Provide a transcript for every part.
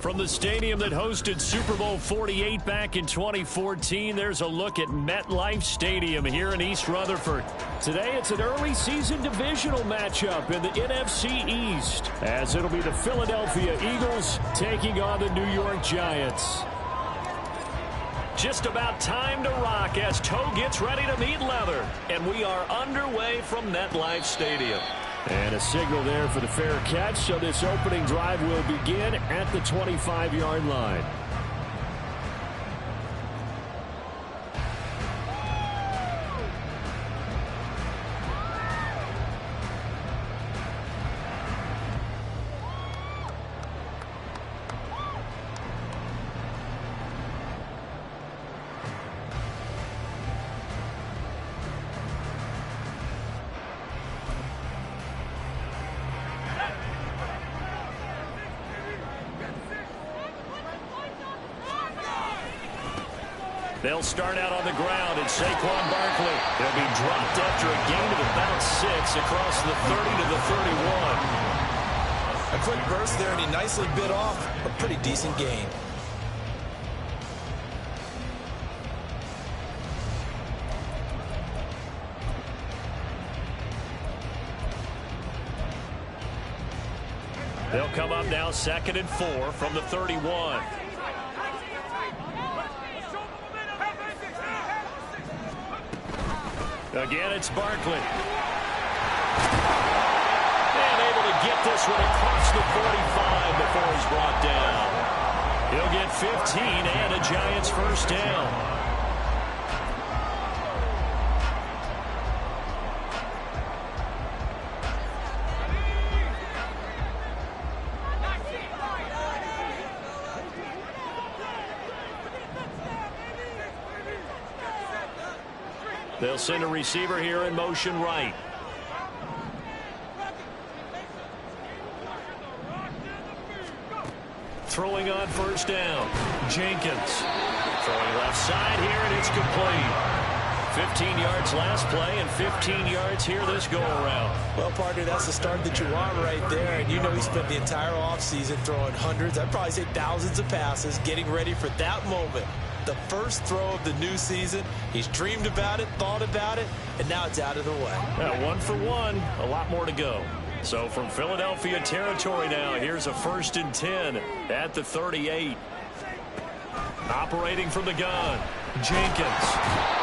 From the stadium that hosted Super Bowl 48 back in 2014, there's a look at MetLife Stadium here in East Rutherford. Today, it's an early season divisional matchup in the NFC East, as it'll be the Philadelphia Eagles taking on the New York Giants. Just about time to rock as toe gets ready to meet leather, and we are underway from MetLife Stadium. And a signal there for the fair catch, so this opening drive will begin at the 25-yard line. They'll start out on the ground, and Saquon Barkley. He'll be dropped after a gain of about 6 across the 30 to the 31. A quick burst there, and he nicely bit off a pretty decent gain. They'll come up now 2nd and 4 from the 31. Again, it's Barkley. And able to get this one across the 45 before he's brought down. He'll get 15 and a Giants first down. They'll send a receiver here in motion right. Throwing on first down. Jenkins. Throwing left side here, and it's complete. 15 yards last play and 15 yards here this go-around. Well, partner, that's the start that you want right there. And you know he spent the entire offseason throwing hundreds, I'd probably say thousands of passes, getting ready for that moment. The first throw of the new season. He's dreamed about it, thought about it, and now it's out of the way. 1 for 1, a lot more to go. So from Philadelphia territory now, here's a 1st and 10 at the 38. Operating from the gun, Jenkins.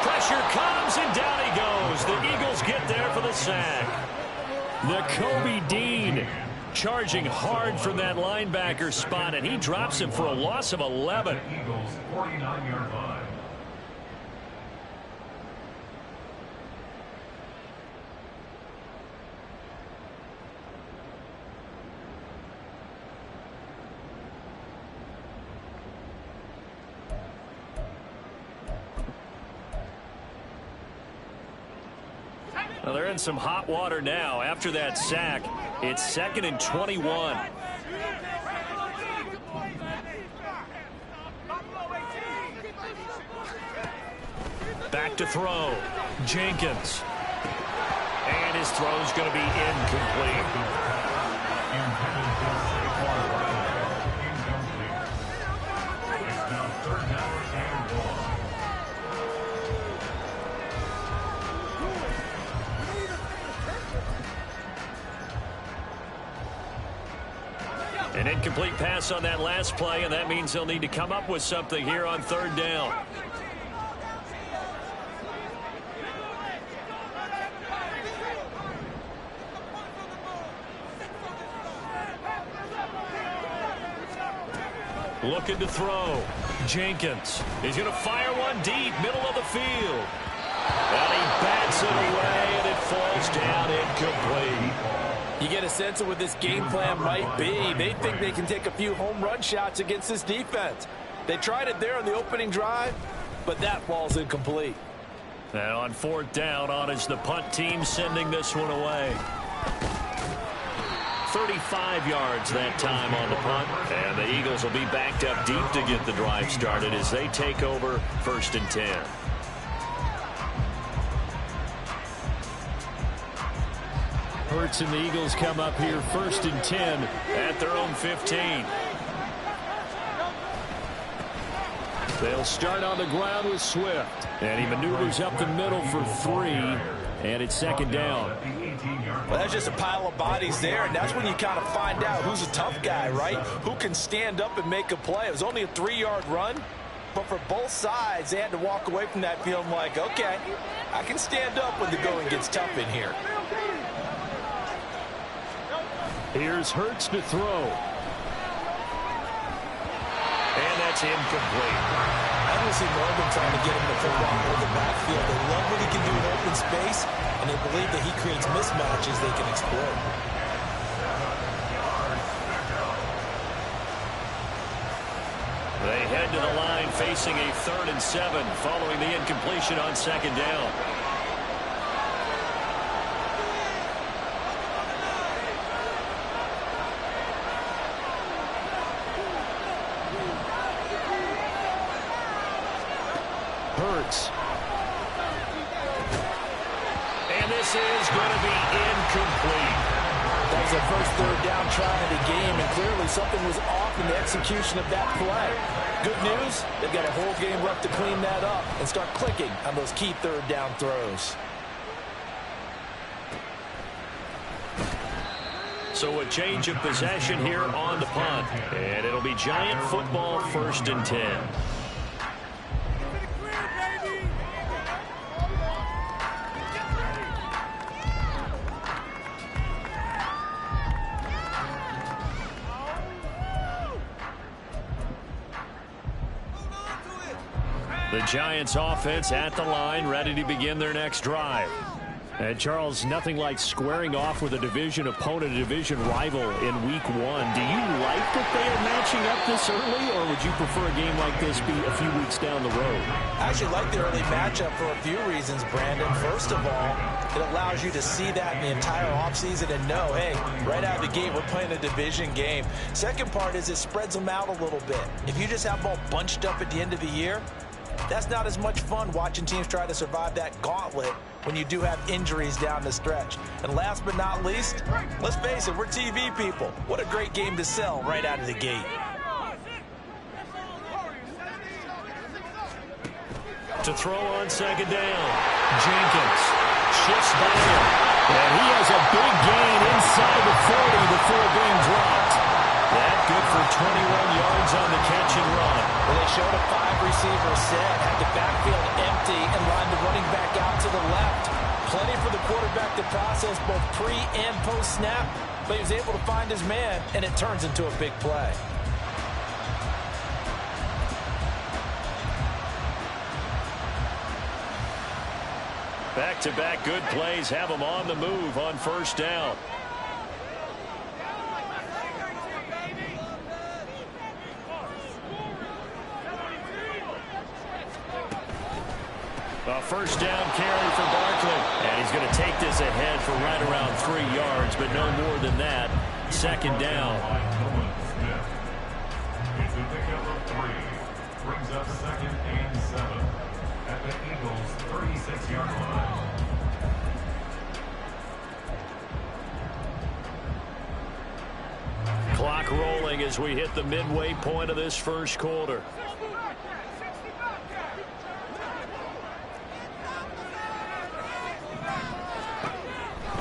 Pressure comes, and down he goes. The Eagles get there for the sack. The Kobe Dean charging hard from that linebacker spot, and he drops him for a loss of 11. Eagles 49-yard line. Well, they're in some hot water now. After that sack, it's 2nd and 21. Back to throw. Jenkins. And his throw's going to be incomplete. An incomplete pass on that last play, and that means they'll need to come up with something here on 3rd down. Looking to throw. Jenkins. He's going to fire one deep, middle of the field. And he bats it away, and it falls down incomplete. You get a sense of what this game plan might be. They think they can take a few home run shots against this defense. They tried it there on the opening drive, but that ball's incomplete. And on 4th down, on is the punt team sending this one away. 35 yards that time on the punt. And the Eagles will be backed up deep to get the drive started as they take over 1st and 10. Hurts and the Eagles come up here 1st and 10 at their own 15. They'll start on the ground with Swift. And he maneuvers up the middle for 3. And it's second down. Well, that's just a pile of bodies there, and that's when you kind of find out who's a tough guy, right? Who can stand up and make a play. It was only a 3-yard run, but for both sides, they had to walk away from that feeling like, okay, I can stand up when the going gets tough in here. Here's Hurts to throw. And that's incomplete. I don't see more of them trying to get him the football over the backfield. They love what he can do in open space, and they believe that he creates mismatches they can exploit. They head to the line facing a 3rd and 7 following the incompletion on second down. Hurts. And this is going to be incomplete. That was their first 3rd down try of the game, and clearly something was off in the execution of that play. Good news, they've got a whole game left to clean that up and start clicking on those key 3rd down throws. So a change of possession here on the punt. And it'll be Giant football 1st and 10. The Giants offense at the line, ready to begin their next drive. And Charles, nothing like squaring off with a division opponent, a division rival in week 1. Do you like that they are matching up this early, or would you prefer a game like this be a few weeks down the road? I actually like the early matchup for a few reasons, Brandon. First of all, it allows you to see that in the entire offseason and know, hey, right out of the gate, we're playing a division game. Second part is it spreads them out a little bit. If you just have them all bunched up at the end of the year, that's not as much fun watching teams try to survive that gauntlet when you do have injuries down the stretch. And last but not least, let's face it, we're TV people. What a great game to sell right out of the gate. To throw on second down, Jenkins shifts by him. And he has a big gain inside the 40 before being dropped. That good for 21 yards on the catch and run. Well, they showed a 5-receiver set, had the backfield empty, and lined the running back out to the left. Plenty for the quarterback to process both pre and post snap, but he was able to find his man, and it turns into a big play. Back-to-back good plays have them on the move on 1st down. A 1st down carry for Barkley. And he's going to take this ahead for right around 3 yards, but no more than that. 2nd down. It's a pickup of 3. Brings up 2nd and 7 at the Eagles' 36-yard line. Clock rolling as we hit the midway point of this 1st quarter.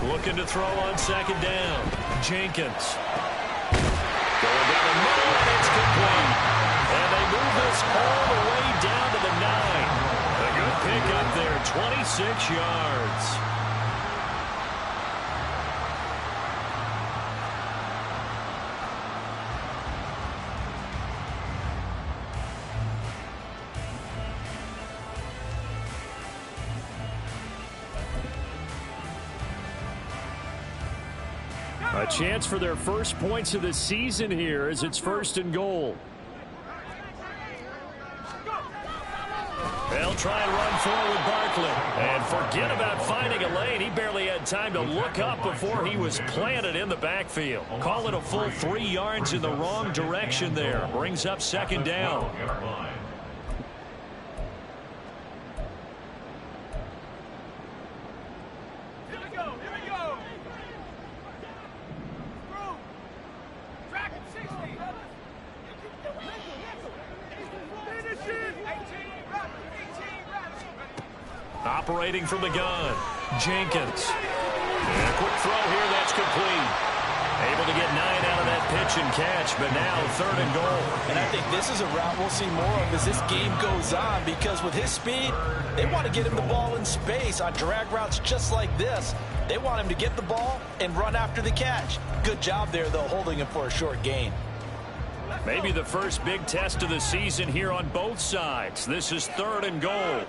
Looking to throw on 2nd down. Jenkins. Going down the middle, and it's complete. And they move this all the way down to the 9. A good pickup there, 26 yards. A chance for their first points of the season here as it's 1st and goal. They'll try and run forward with Barkley. And forget about finding a lane. He barely had time to look up before he was planted in the backfield. Call it a full 3 yards in the wrong direction there. Brings up 2nd down. Operating from the gun, Jenkins. And a quick throw here, that's complete. Able to get 9 out of that pitch and catch, but now 3rd and goal. And I think this is a route we'll see more of as this game goes on, because with his speed, they want to get him the ball in space on drag routes just like this. They want him to get the ball and run after the catch. Good job there, though, holding him for a short gain. Maybe the first big test of the season here on both sides. This is 3rd and goal.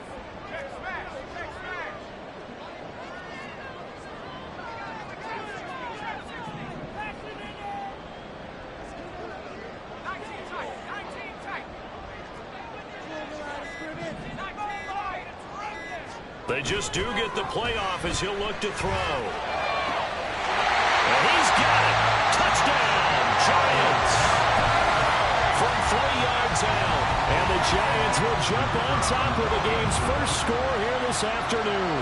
They just do get the playoff as he'll look to throw. And he's got it. Touchdown, Giants. From 3 yards out. And the Giants will jump on top of the game's first score here this afternoon.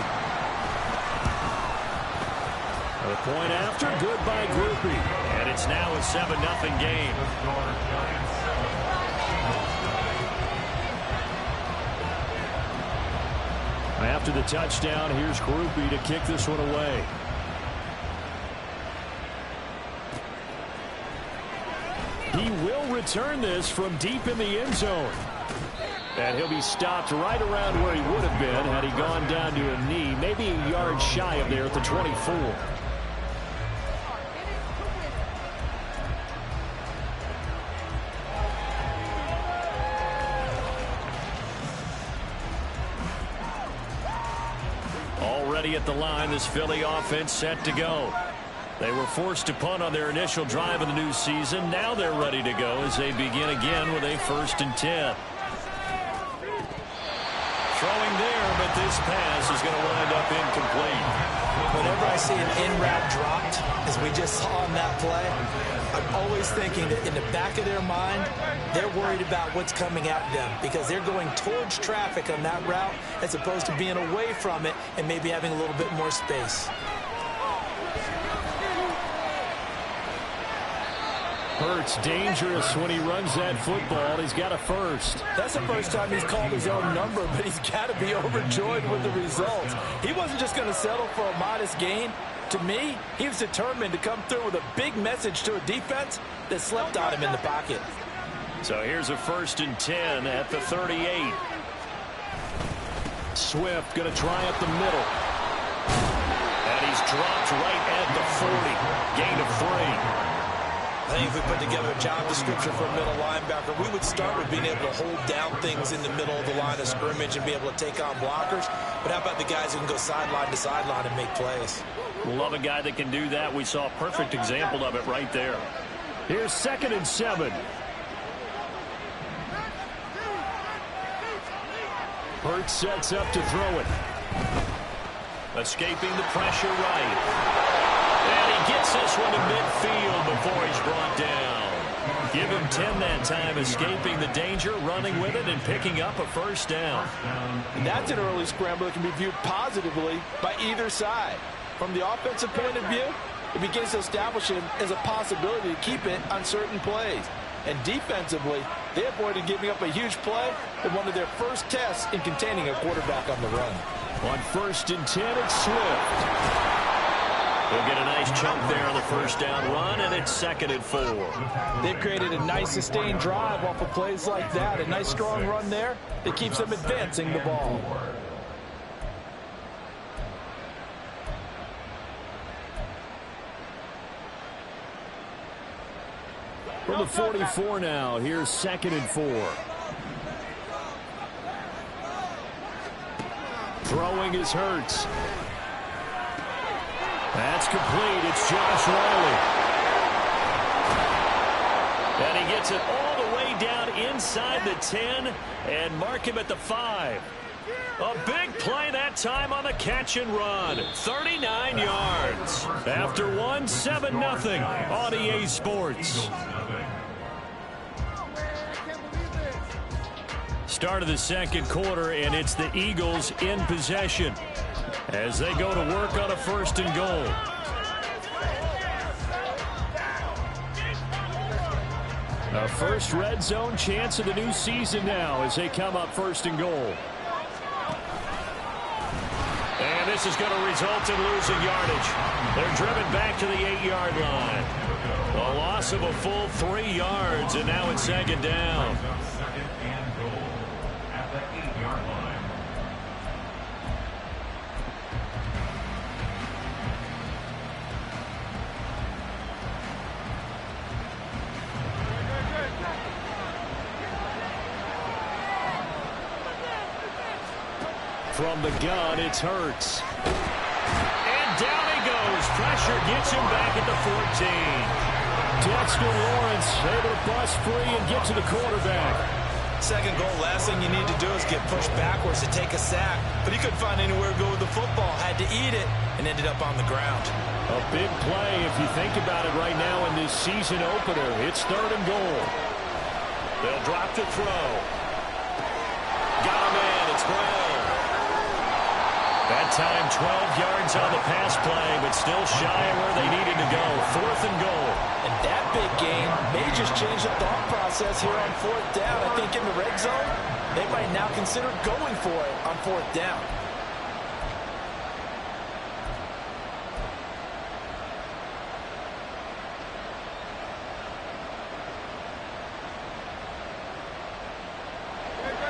The point after, good by Groupie. And it's now a 7-0 game. After the touchdown, here's Groupie to kick this one away. He will return this from deep in the end zone. And he'll be stopped right around where he would have been had he gone down to a knee, maybe a yard shy of there at the 24. Already at the line, this Philly offense set to go. They were forced to punt on their initial drive of the new season. Now they're ready to go as they begin again with a 1st and 10. Throwing there, but this pass is going to wind up incomplete. Whenever I see an in route dropped, as we just saw on that play, I'm always thinking that in the back of their mind, they're worried about what's coming at them because they're going towards traffic on that route as opposed to being away from it and maybe having a little bit more space. Hurts dangerous when he runs that football. He's got a first. That's the first time he's called his own number, but he's got to be overjoyed with the results. He wasn't just going to settle for a modest gain. To me, he was determined to come through with a big message to a defense that slept on him in the pocket. So here's a 1st and 10 at the 38. Swift going to try up the middle. And he's dropped right at the 40. Gain of 3. I think if we put together a job description for a middle linebacker, we would start with being able to hold down things in the middle of the line of scrimmage and be able to take on blockers. But how about the guys who can go sideline to sideline and make plays? Love a guy that can do that. We saw a perfect example of it right there. Here's 2nd and 7. Hurts sets up to throw it. Escaping the pressure right. And he gets this one to midfield before he's brought down. Give him 10 that time, escaping the danger, running with it, and picking up a 1st down. And that's an early scramble that can be viewed positively by either side. From the offensive point of view, it begins to establish him as a possibility to keep it on certain plays. And defensively, they avoided giving up a huge play in one of their first tests in containing a quarterback on the run. On 1st and 10, it's Swift. They'll get a nice chunk there on the 1st down run, and it's 2nd and 4. They've created a nice sustained drive off of plays like that. A nice strong run there that keeps them advancing the ball. From the 44 now, here's 2nd and 4. Throwing is Hurts. That's complete. It's Josh Riley. And he gets it all the way down inside the 10 and mark him at the 5. A big play that time on the catch and run. 39 yards. After one, 7-0 on EA Sports. Start of the 2nd quarter, and it's the Eagles in possession as they go to work on a 1st and goal. A first red zone chance of the new season now as they come up 1st and goal. this is going to result in losing yardage. They're driven back to the 8-yard line. A loss of a full 3 yards, and now it's second down. Second and goal at the 8-yard line. From the gun, it's Hurts. And down he goes. Pressure gets him back at the 14. Dexter Lawrence able to bust free and get to the quarterback. Second goal, last thing you need to do is get pushed backwards to take a sack. But he couldn't find anywhere to go with the football. Had to eat it and ended up on the ground. A big play if you think about it right now in this season opener. It's 3rd and goal. They'll drop the throw. Got a man. It's Brown. That time 12 yards on the pass play, but still shy of where they needed to go. 4th and goal. And that big gain may just change the thought process here on 4th down. I think in the red zone, they might now consider going for it on 4th down.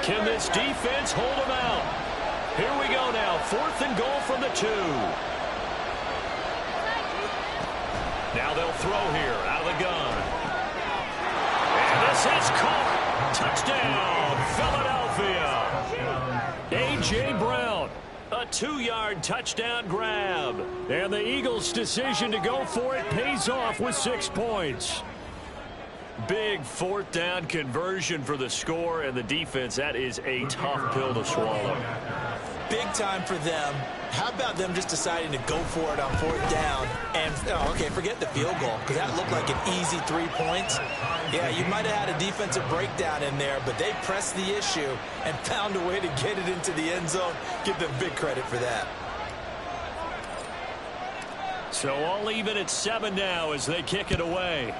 Can this defense hold them out? Here we go now. 4th and goal from the 2. Now they'll throw here out of the gun. And this is caught. Touchdown, Philadelphia. A.J. Brown. A 2-yard touchdown grab. And the Eagles' decision to go for it pays off with 6 points. Big 4th down conversion for the score, and the defense, that is a tough pill to swallow. Big time for them. How about them just deciding to go for it on 4th down? And, okay, forget the field goal, because that looked like an easy 3 points. Yeah, you might have had a defensive breakdown in there, but they pressed the issue and found a way to get it into the end zone. Give them big credit for that. So all even at 7 now as they kick it away.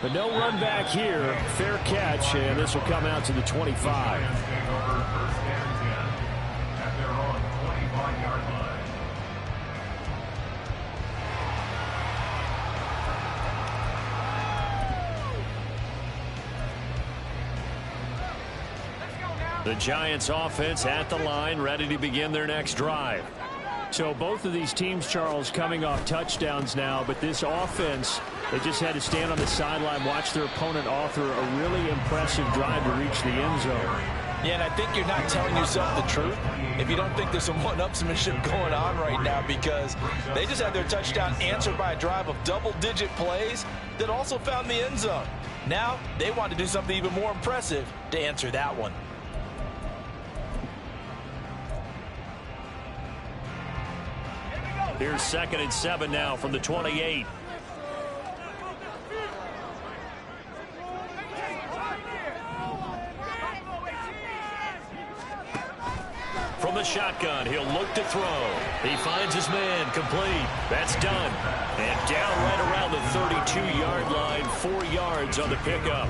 But no run back here. Fair catch, and this will come out to the 25. The Giants offense at the line, ready to begin their next drive. So both of these teams, Charles, coming off touchdowns now, but this offense, they just had to stand on the sideline, watch their opponent author a really impressive drive to reach the end zone. Yeah, and I think you're not telling yourself the truth if you don't think there's some one-upsmanship going on right now, because they just had their touchdown answered by a drive of double-digit plays that also found the end zone. Now they want to do something even more impressive to answer that one. Here's 2nd and 7 now from the 28. From the shotgun, he'll look to throw. He finds his man, complete. That's done. And down right around the 32-yard line, 4 yards on the pickup.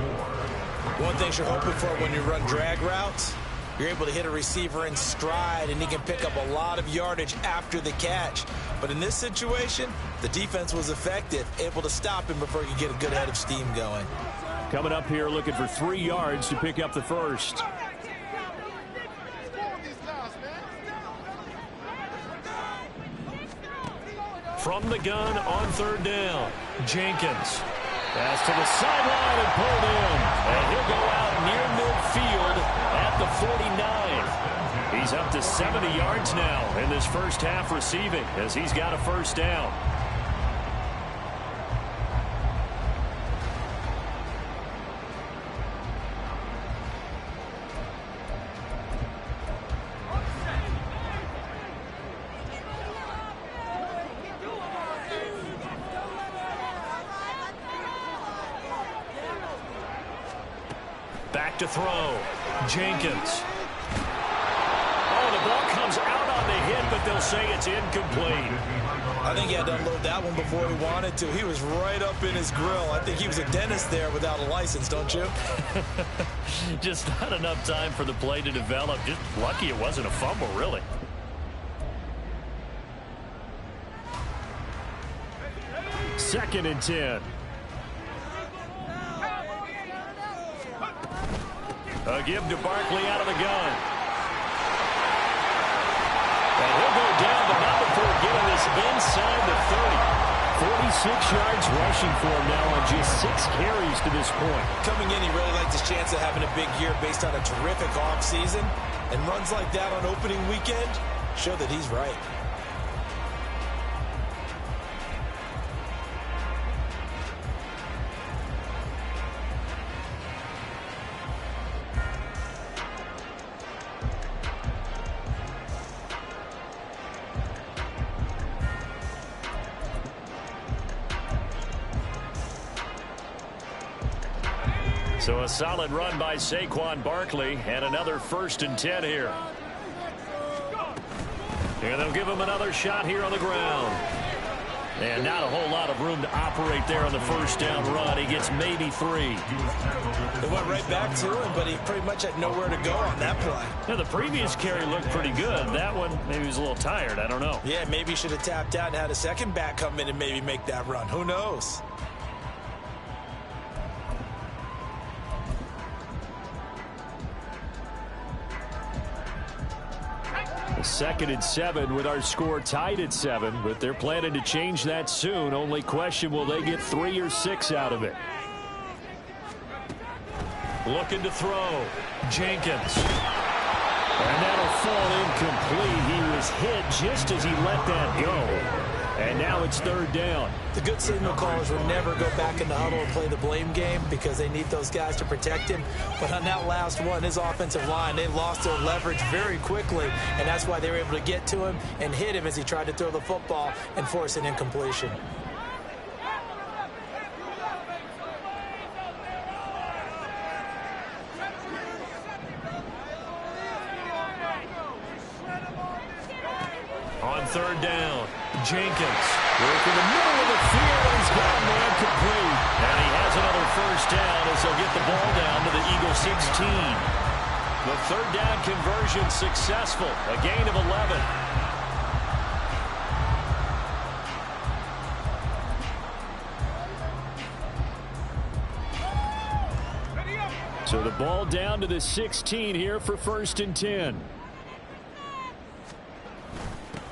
One thing you're hoping for when you run drag routes, you're able to hit a receiver in stride, and he can pick up a lot of yardage after the catch. But in this situation, the defense was effective, able to stop him before he could get a good head of steam going. Coming up here looking for 3 yards to pick up the first. From the gun on 3rd down, Jenkins. Pass to the sideline and pulled in. And he'll go out near midfield at the 49. He's up to 70 yards now in this first half receiving as he's got a first down. Back to throw. Jenkins. Oh, the ball comes out on the hit, but they'll say it's incomplete. I think he had to unload that one before he wanted to. He was right up in his grill. I think he was a dentist there without a license, don't you? Just not enough time for the play to develop. Just lucky it wasn't a fumble, really. Second and 10. A give to Barkley out of the gun. And he'll go down, but not before getting this inside the 30. 46 yards rushing for him now on just 6 carries to this point. Coming in, he really liked his chance of having a big year based on a terrific offseason. And runs like that on opening weekend show that he's right. So a solid run by Saquon Barkley and another 1st and 10 here. And they'll give him another shot here on the ground. And not a whole lot of room to operate there on the 1st down run. He gets maybe 3. They went right back to him, but he pretty much had nowhere to go on that play. Now, the previous carry looked pretty good. That one, maybe he was a little tired. I don't know. Yeah, maybe he should have tapped out and had a second back come in and maybe make that run. Who knows? Second and 7 with our score tied at 7, but they're planning to change that soon. Only question, will they get 3 or 6 out of it? Looking to throw. Jenkins. And that'll fall incomplete. He was hit just as he let that go. And now it's 3rd down. The good signal callers will never go back in the huddle and play the blame game because they need those guys to protect him. But on that last one, his offensive line, they lost their leverage very quickly, and that's why they were able to get to him and hit him as he tried to throw the football and force an incompletion. On 3rd down, Jenkins working in the middle of the field, and he's got him there complete. And he has another 1st down as they'll get the ball down to the Eagle 16. The 3rd down conversion successful, a gain of 11. So the ball down to the 16 here for 1st and 10.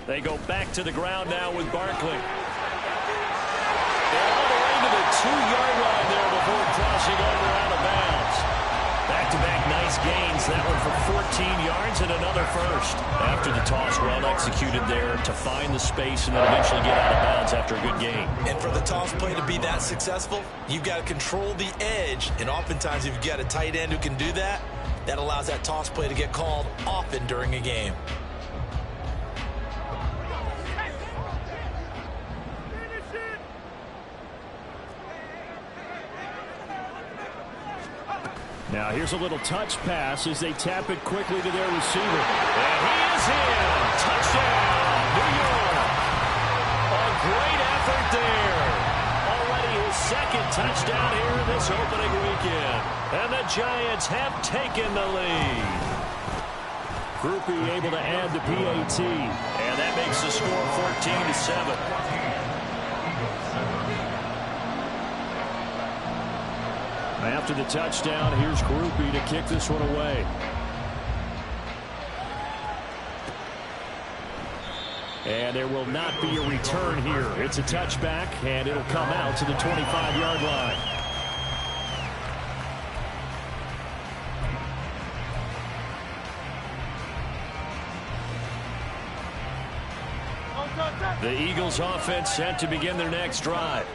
They go back to the ground now with Barkley. All the way to the 2-yard line there before crossing over out of bounds. Back-to-back nice gains. That one for 14 yards and another 1st. After the toss, well executed there to find the space and then eventually get out of bounds after a good gain. And for the toss play to be that successful, you've got to control the edge. And oftentimes, if you've got a tight end who can do that, that allows that toss play to get called often during a game. Now here's a little touch pass as they tap it quickly to their receiver. And he is in. Touchdown, New York. A great effort there. Already his 2nd touchdown here this opening weekend. And the Giants have taken the lead. Groupie able to add the PAT. And that makes the score 14-7. After the touchdown, here's Groupie to kick this one away. And there will not be a return here. It's a touchback, and it'll come out to the 25-yard line. The Eagles offense set to begin their next drive.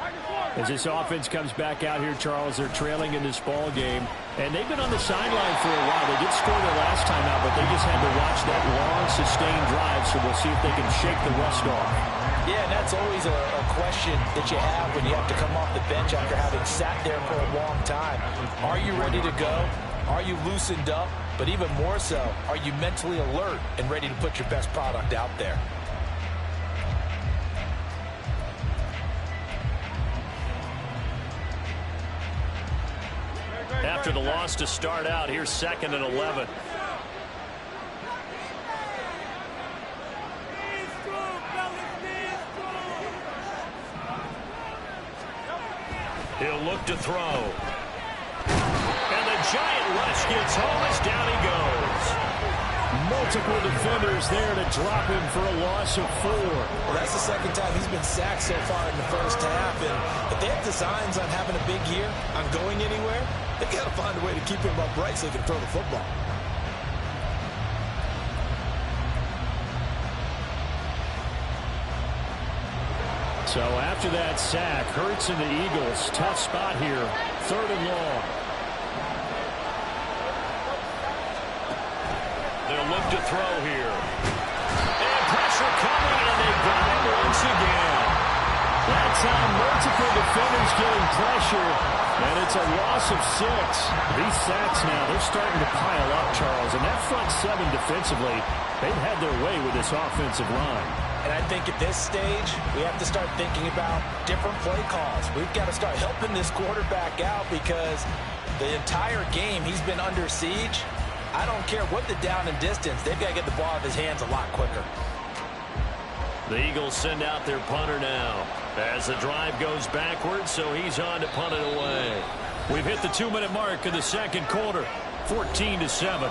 As this offense comes back out here, Charles, they're trailing in this ball game. And they've been on the sideline for a while. They did score their last time out, but they just had to watch that long, sustained drive. So we'll see if they can shake the rust off. Yeah, and that's always a question that you have when you have to come off the bench after having sat there for a long time. Are you ready to go? Are you loosened up? But even more so, are you mentally alert and ready to put your best product out there? after the loss to start out. Here's 2nd and 11. He'll look to throw. And the giant rush gets home as down he goes. Multiple defenders there to drop him for a loss of 4. Well, that's the second time he's been sacked so far in the first half. And if they have designs on having a big year, on going anywhere, they've got to find a way to keep him upright so they can throw the football. So after that sack, Hurts and the Eagles, tough spot here. 3rd and long. They'll look to throw here. And pressure coming, and they got him once again. That time, multiple defenders getting pressure, and it's a loss of 6. These sacks now, they're starting to pile up, Charles. And that front 7 defensively, they've had their way with this offensive line. And I think at this stage, we have to start thinking about different play calls. We've got to start helping this quarterback out because the entire game he's been under siege. I don't care what the down and distance. They've got to get the ball out of his hands a lot quicker. The Eagles send out their punter now as the drive goes backwards, so he's on to punt it away. We've hit the 2-minute mark in the second quarter, 14-7.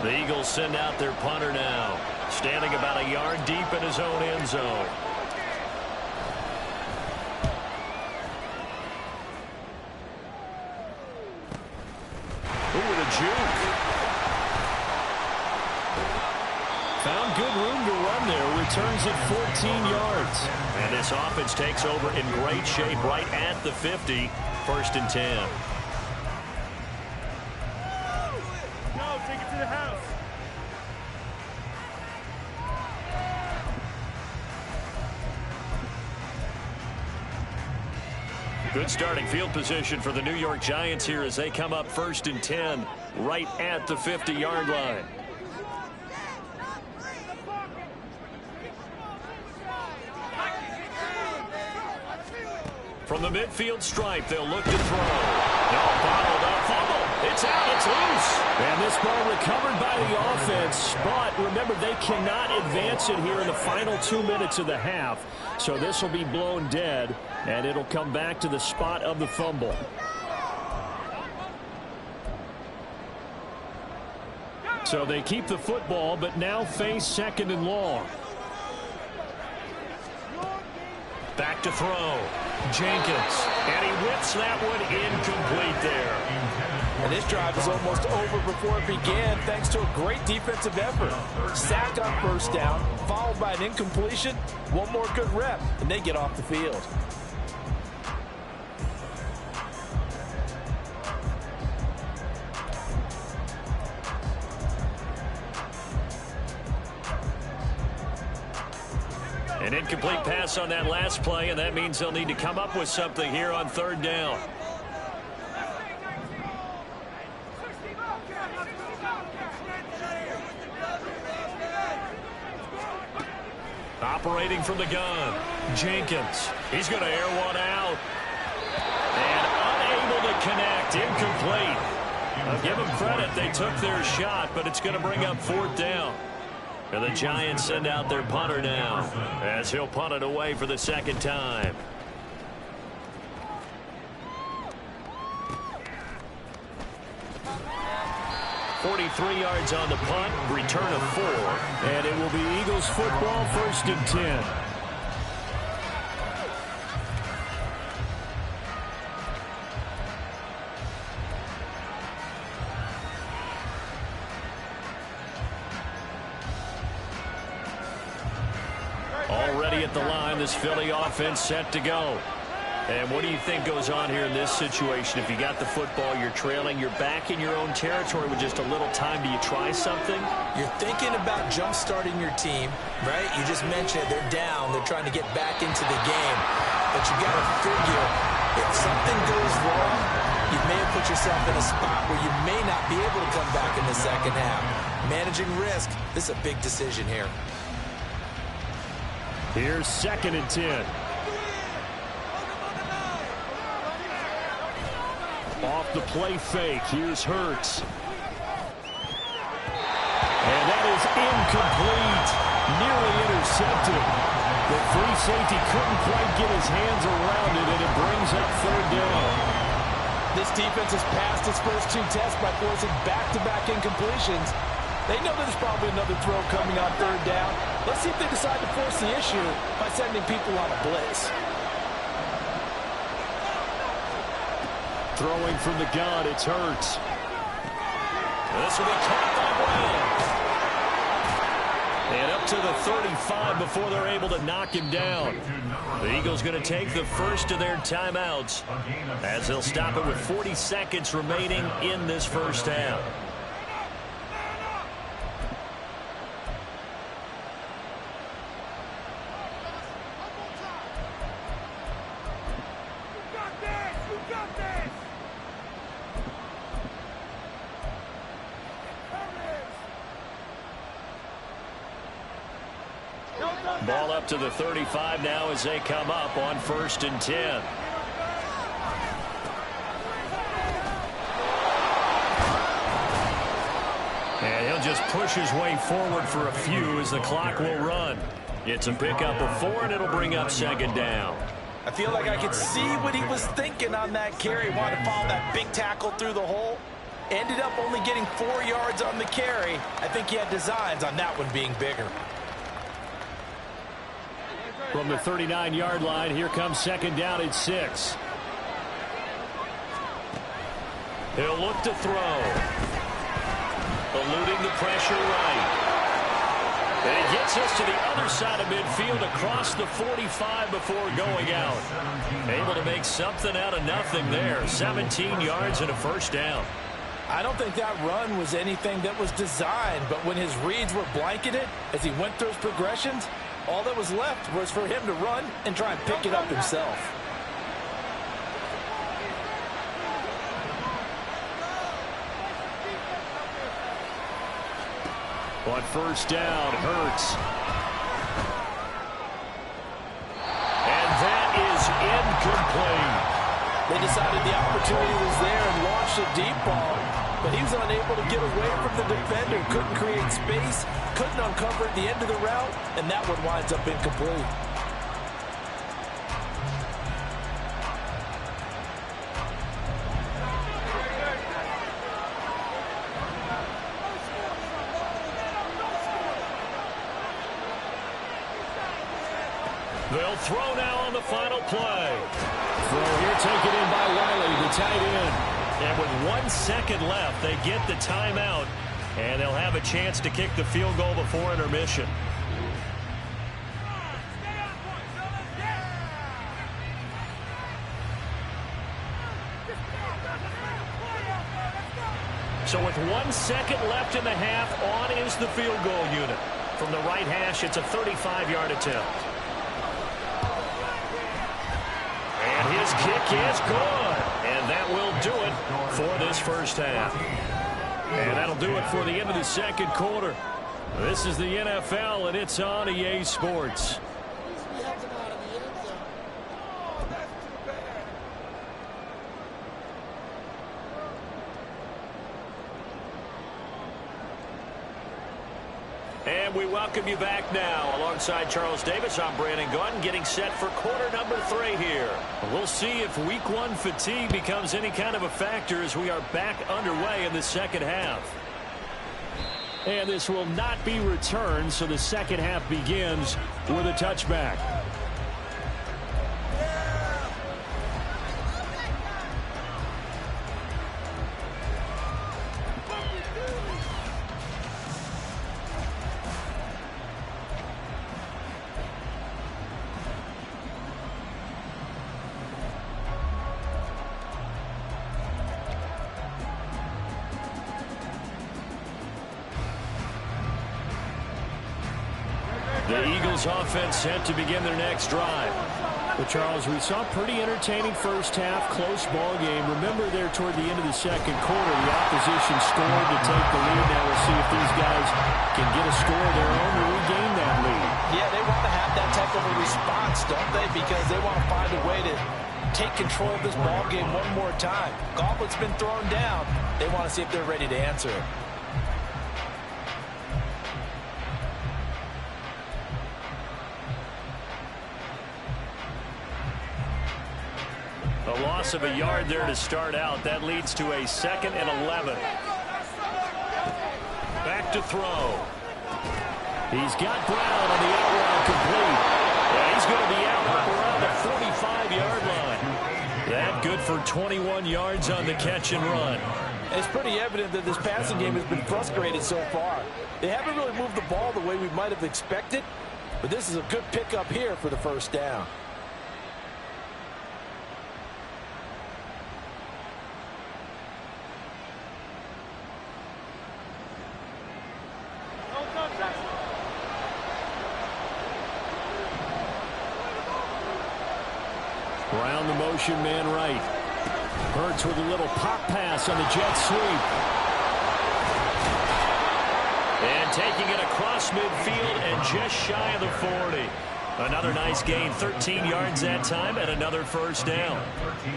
The Eagles send out their punter now, standing about a yard deep in his own end zone. Ooh, with a juke. Found good room to run there. Returns it 14 yards. And this offense takes over in great shape right at the 50. 1st and 10. Good starting field position for the New York Giants here as they come up 1st and 10 right at the 50-yard line. From the midfield stripe, they'll look to throw. No, bottled up, fumble. It's out, it's loose. And this ball recovered by the offense, but remember, they cannot advance it here in the final 2 minutes of the half. So this will be blown dead, and it'll come back to the spot of the fumble. So they keep the football, but now face 2nd and long. Back to throw. Jenkins. And he whips that one incomplete there. And this drive is almost over before it began thanks to a great defensive effort. Sack on 1st down, followed by an incompletion. One more good rep, and they get off the field. An incomplete pass on that last play, and that means they'll need to come up with something here on 3rd down. Operating from the gun, Jenkins. He's going to air one out. And unable to connect, incomplete. I'll give them credit, they took their shot, but it's going to bring up 4th down. And the Giants send out their punter now as he'll punt it away for the 2nd time. .43 yards on the punt, return of 4. And it will be Eagles football, 1st and 10. Already at the line, this Philly offense set to go. And what do you think goes on here in this situation? If you got the football, you're trailing, you're back in your own territory with just a little time. Do you try something? You're thinking about jump-starting your team, right? You just mentioned they're down. They're trying to get back into the game. But you got to figure if something goes wrong, you may have put yourself in a spot where you may not be able to come back in the second half. Managing risk, this is a big decision here. Here's 2nd and 10. Off the play fake, here's Hurts. And that is incomplete. Nearly intercepted. The free safety couldn't quite get his hands around it, and it brings up 3rd down. This defense has passed its first 2 tests by forcing back-to-back incompletions. They know there's probably another throw coming on 3rd down. Let's see if they decide to force the issue by sending people on a blitz. Throwing from the gun, it's Hurts. This will be caught by Brown. And up to the 35 before they're able to knock him down. The Eagles going to take the first of their timeouts as they'll stop it with 40 seconds remaining in this first half. Ball up to the 35 now as they come up on 1st and 10. And he'll just push his way forward for a few as the clock will run. It's a pickup of 4, and it'll bring up 2nd down. I feel like I could see what he was thinking on that carry. Wanted to follow that big tackle through the hole. Ended up only getting 4 yards on the carry. I think he had designs on that one being bigger. From the 39-yard line, here comes 2nd down at 6. He'll look to throw. Eluding the pressure right. And he gets us to the other side of midfield across the 45 before going out. Able to make something out of nothing there. 17 yards and a 1st down. I don't think that run was anything that was designed, but when his reads were blanketed as he went through his progressions, all that was left was for him to run and try and pick it up himself. On 1st down, Hurts. And that is incomplete. They decided the opportunity was there and launched a deep ball, but he was unable to get away from the defender. Couldn't create space, couldn't uncover at the end of the route, and that one winds up incomplete. They'll throw now on the final play. Throw here taken in by Wiley, the tight end. And with 1 second left, they get the timeout, and they'll have a chance to kick the field goal before intermission. So with 1 second left in the half, on is the field goal unit. From the right hash, it's a 35-yard attempt. And his kick is good. And that will do it for this first half. And that'll do it for the end of the second quarter. This is the NFL, and it's on EA Sports. And we welcome you back now. Alongside Charles Davis, I'm Brandon Gunn, getting set for quarter number 3 here. We'll see if week 1 fatigue becomes any kind of a factor as we are back underway in the second half. And this will not be returned, so the second half begins with a touchback. The Eagles offense set to begin their next drive. Well, Charles, we saw pretty entertaining first half, close ball game. Remember there toward the end of the second quarter, the opposition scored to take the lead. Now we'll see if these guys can get a score of their own to regain that lead. Yeah, they want to have that type of a response, don't they? Because they want to find a way to take control of this ball game one more time. Gauntlet's been thrown down. They want to see if they're ready to answer it. A loss of a yard there to start out. That leads to a 2nd and 11. Back to throw. He's got Brown on the out route complete. Yeah, he's going to be out around the 45-yard line. That good for 21 yards on the catch and run. It's pretty evident that this passing game has been frustrated so far. They haven't really moved the ball the way we might have expected, but this is a good pickup here for the first down. Brown the motion man right. Hurts with a little pop pass on the jet sweep. And taking it across midfield and just shy of the 40. Another nice gain, 13 yards that time, and another first down.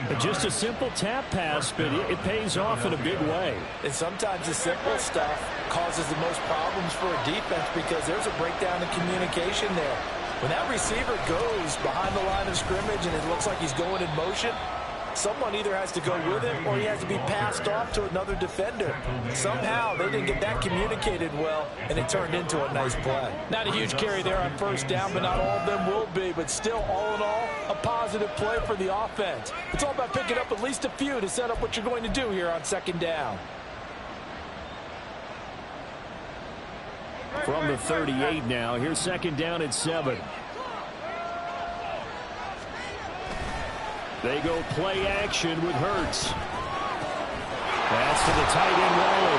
But just a simple tap pass, but it pays off in a big way. And sometimes the simple stuff causes the most problems for a defense because there's a breakdown in communication there. When that receiver goes behind the line of scrimmage and it looks like he's going in motion, someone either has to go with him or he has to be passed off to another defender. Somehow they didn't get that communicated well, and it turned into a nice play. Not a huge carry there on first down, but not all of them will be. But still, all in all, a positive play for the offense. It's all about picking up at least a few to set up what you're going to do here on second down. From the 38 now, here's second down at 7. They go play action with Hurts. Pass to the tight end, Wally.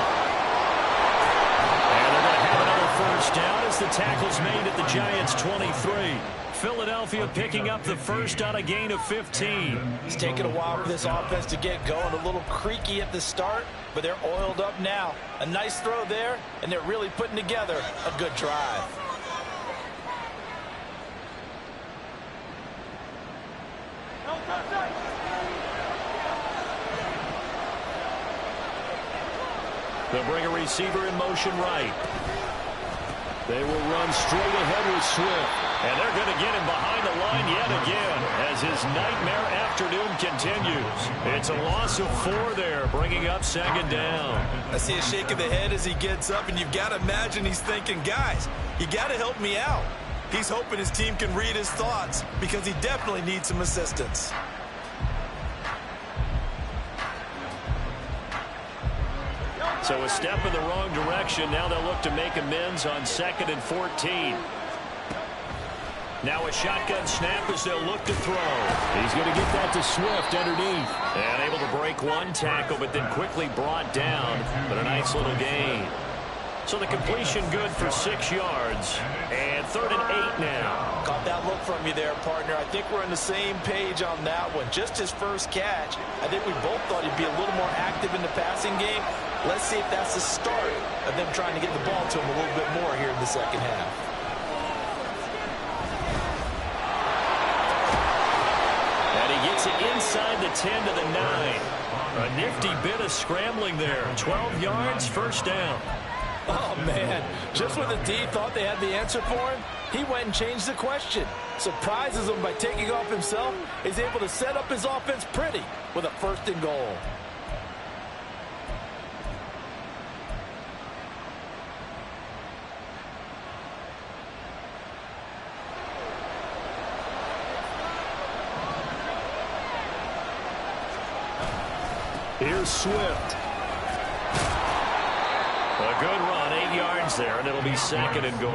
And they're going to have another first down as the tackle's made at the Giants' 23. Philadelphia picking up the first on a gain of 15. It's taken a while for this offense to get going. A little creaky at the start, but they're oiled up now. A nice throw there, and they're really putting together a good drive. They'll bring a receiver in motion right. They will run straight ahead with Swift. And they're going to get him behind the line yet again as his nightmare afternoon continues. It's a loss of 4 there, bringing up second down. I see a shake of the head as he gets up, and you've got to imagine he's thinking, guys, you got to help me out. He's hoping his team can read his thoughts because he definitely needs some assistance. So a step in the wrong direction. Now they'll look to make amends on 2nd and 14. Now a shotgun snap as they'll look to throw. He's going to get that to Swift underneath. And able to break one tackle, but then quickly brought down. But a nice little gain. So the completion good for 6 yards. And 3rd and 8 now. Got that look from you there, partner. I think we're on the same page on that one. Just his first catch. I think we both thought he'd be a little more active in the passing game. Let's see if that's the start of them trying to get the ball to him a little bit more here in the second half. And he gets it inside the 10 to the 9. A nifty bit of scrambling there. 12 yards, first down. Oh, man. Just when the D thought they had the answer for him, he went and changed the question. Surprises him by taking off himself. He's able to set up his offense pretty with a 1st and goal. Here's Swift. A good run, 8 yards there, and it'll be 2nd and goal.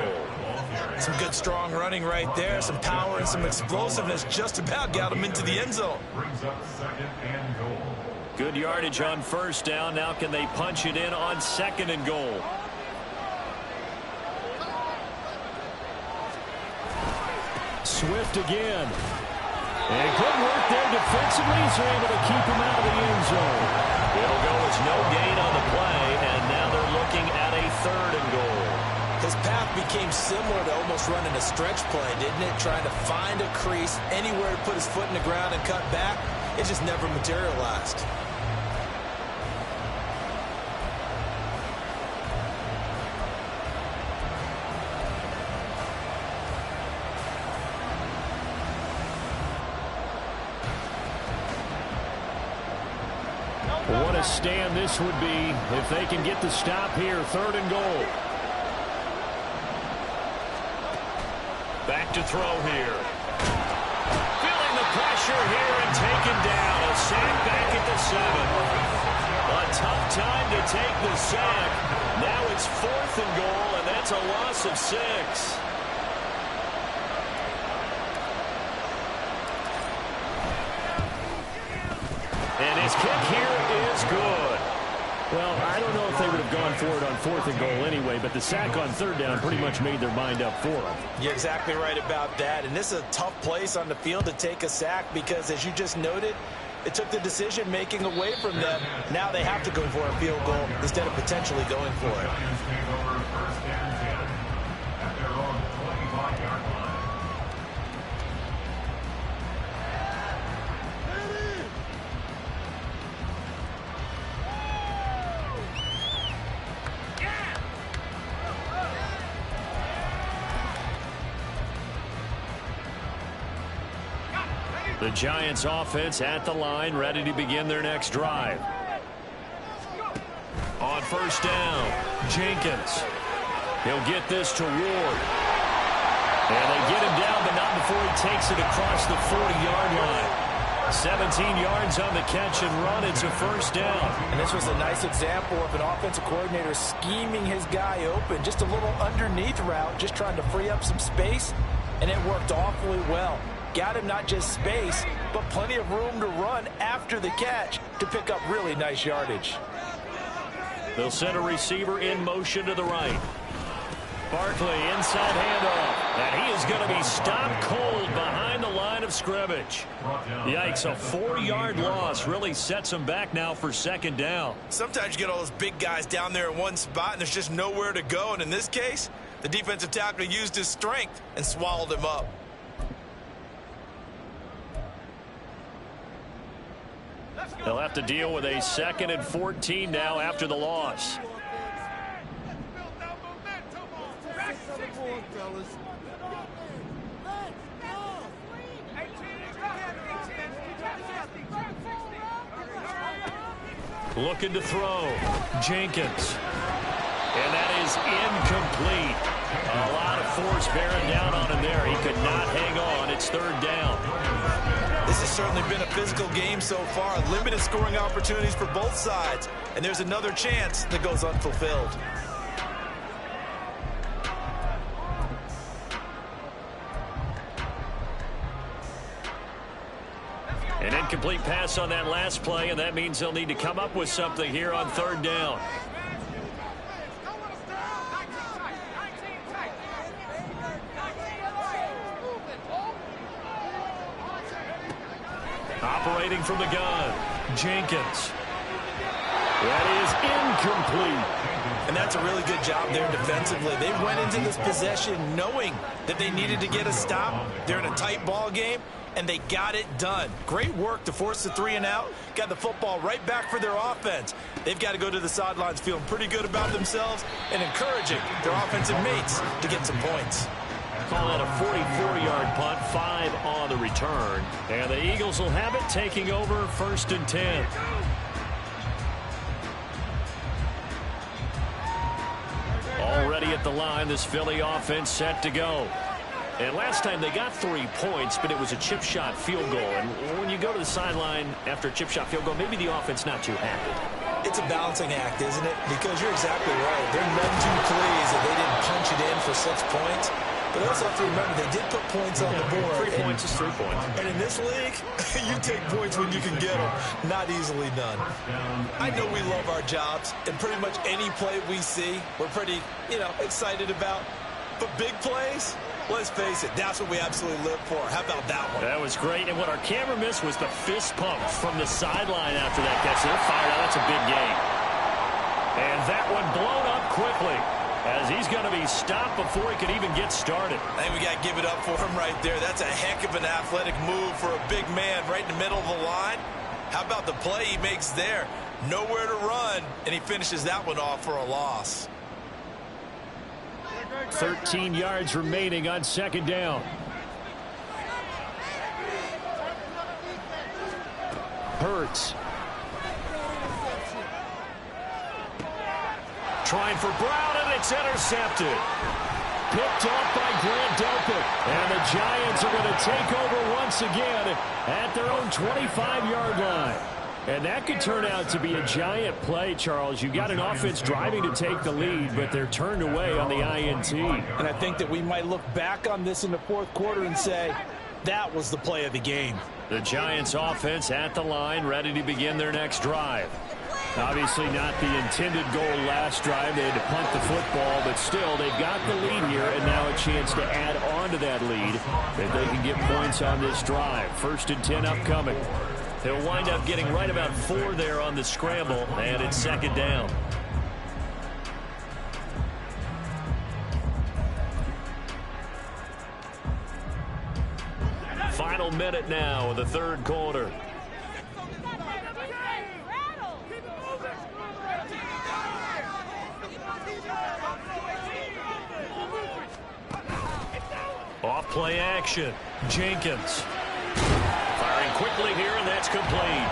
Some good strong running right there, some power and some explosiveness just about got him into the end zone. Brings up 2nd and goal. Good yardage on first down. Now can they punch it in on 2nd and goal? Swift again. And good work there defensively as they're able to keep him out of the end zone. It'll go as no gain on the play, and now they're looking at a 3rd and goal. His path became similar to almost running a stretch play, didn't it? Trying to find a crease, anywhere to put his foot in the ground and cut back. It just never materialized. What a stand this would be if they can get the stop here. 3rd and goal. Back to throw here. Feeling the pressure here and taken down. A sack back at the 7. A tough time to take the sack. Now it's 4th and goal, and that's a loss of 6. And his kick here is good. Well, I don't know if they would have gone for it on 4th and goal anyway, but the sack on 3rd down pretty much made their mind up for them. You're exactly right about that. And this is a tough place on the field to take a sack because, as you just noted, it took the decision-making away from them. Now they have to go for a field goal instead of potentially going for it. The Giants offense at the line, ready to begin their next drive. On 1st down, Jenkins. He'll get this to Ward. And they get him down, but not before he takes it across the 40-yard line. 17 yards on the catch and run. It's a 1st down. And this was a nice example of an offensive coordinator scheming his guy open. Just a little underneath route, just trying to free up some space, and it worked awfully well. Got him not just space, but plenty of room to run after the catch to pick up really nice yardage. They'll send a receiver in motion to the right. Barkley inside handoff, and he is going to be stopped cold behind the line of scrimmage. Yikes, a 4-yard loss really sets him back now for 2nd down. Sometimes you get all those big guys down there in one spot, and there's just nowhere to go. And in this case, the defensive tackle used his strength and swallowed him up. They'll have to deal with a 2nd and 14 now after the loss. Looking to throw. Jenkins. And that is incomplete. A lot of force bearing down on him there. He could not hang on. It's 3rd down. This has certainly been a physical game so far. Limited scoring opportunities for both sides. And there's another chance that goes unfulfilled. An incomplete pass on that last play, and that means they'll need to come up with something here on 3rd down. Operating from the gun, Jenkins. That is incomplete. And that's a really good job there defensively. They went into this possession knowing that they needed to get a stop. They're in a tight ball game, and they got it done. Great work to force the 3 and out. Got the football right back for their offense. They've got to go to the sidelines feeling pretty good about themselves and encouraging their offensive mates to get some points. Call that a 44-yard punt, 5 on the return. And the Eagles will have it, taking over 1st and 10. Already at the line, this Philly offense set to go. And last time they got 3 points, but it was a chip shot field goal. And when you go to the sideline after a chip shot field goal, maybe the offense not too happy. It's a balancing act, isn't it? Because you're exactly right. They're none too pleased that they didn't punch it in for 6 points. But also have to remember, they did put points on the board. 3 points is 3 points. And in this league, you take points when you can get them. Not easily done. I know we love our jobs, and pretty much any play we see, we're pretty, excited about. But big plays, Let's face it, that's what we absolutely live for. How about that one? That was great. And what our camera missed was the fist pump from the sideline after that catch. They're fired out. That's a big gain. And that one blown up quickly as he's going to be stopped before he could even get started. I think we got to give it up for him right there. That's a heck of an athletic move for a big man right in the middle of the line. How about the play he makes there? Nowhere to run, and he finishes that one off for a loss. 13 yards remaining on second down. Hurts. Trying for Brown, and it's intercepted. Picked off by Grant Delpit. And the Giants are going to take over once again at their own 25-yard line. And that could turn out to be a giant play, Charles. You've got an offense driving to take the lead, but they're turned away on the INT. And I think that we might look back on this in the fourth quarter and say, that was the play of the game. The Giants offense at the line, ready to begin their next drive. Obviously not the intended goal last drive. They had to punt the football, but still they've got the lead here and now a chance to add on to that lead if they can get points on this drive. 1st and 10 upcoming. They'll wind up getting right about 4 there on the scramble, and it's second down. Final minute now of the third quarter. Off play action. Jenkins. Firing quickly here, and that's complete.